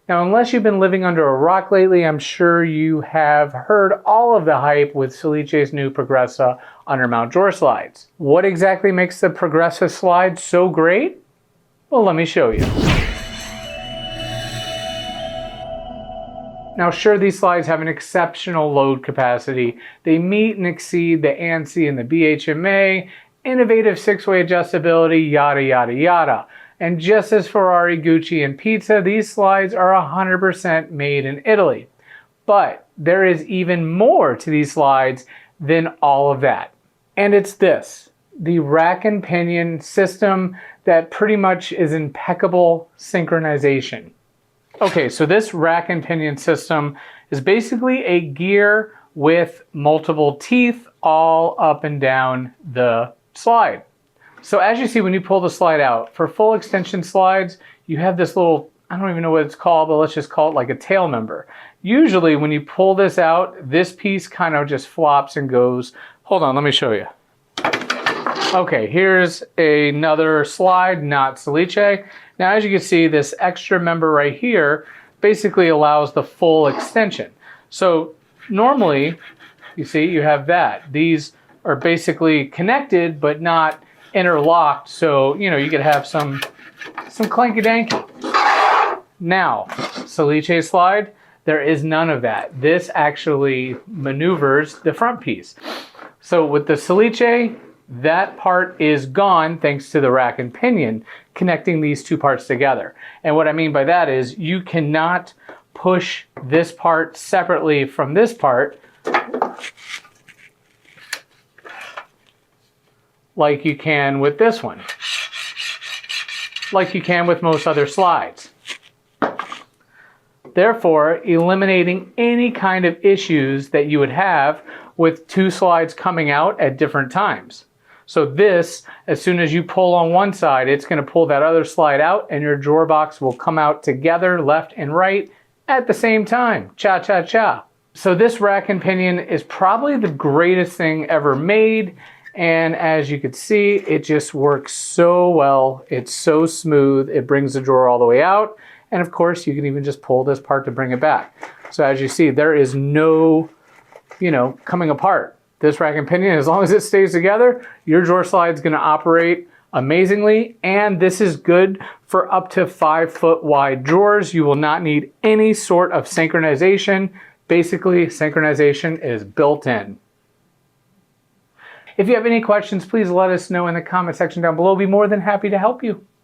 Now, unless you've been living under a rock lately, I'm sure you have heard all of the hype with Salice's new Progressa Undermount Drawer Slides. What exactly makes the Progressa slide so great? Well, let me show you. Now, sure, these slides have an exceptional load capacity. They meet and exceed the ANSI and the BHMA, innovative 6-way adjustability, yada, yada, yada. And just as Ferrari, Gucci, and pizza, these slides are 100% made in Italy. But there is even more to these slides than all of that. And it's this, the rack and pinion system that pretty much is impeccable synchronization. Okay, so this rack and pinion system is basically a gear with multiple teeth all up and down the slide. So as you see, when you pull the slide out, for full extension slides, you have this little, I don't even know what it's called, but let's just call it like a tail member. Usually when you pull this out, this piece kind of just flops and goes. Hold on, let me show you. Okay, here's another slide, not Salice. Now, as you can see, this extra member right here basically allows the full extension. So normally, you see, you have that. These are basically connected, but not interlocked, so you could have some clanky-danky. Now, Salice slide, there is none of that. This actually maneuvers the front piece. So with the Salice, that part is gone thanks to the rack and pinion connecting these two parts together. And what I mean by that is you cannot push this part separately from this part like you can with this one, like you can with most other slides. Therefore, eliminating any kind of issues that you would have with two slides coming out at different times. So this, as soon as you pull on one side, it's going to pull that other slide out and your drawer box will come out together, left and right, at the same time. Cha-cha-cha. So this rack and pinion is probably the greatest thing ever made. And as you can see, it just works so well. It's so smooth. It brings the drawer all the way out. And of course, you can even just pull this part to bring it back. So as you see, there is no, coming apart. This rack and pinion, as long as it stays together, your drawer slide is going to operate amazingly. And this is good for up to 5-foot wide drawers. You will not need any sort of synchronization. Basically, synchronization is built in. If you have any questions, please let us know in the comment section down below. I'll be more than happy to help you.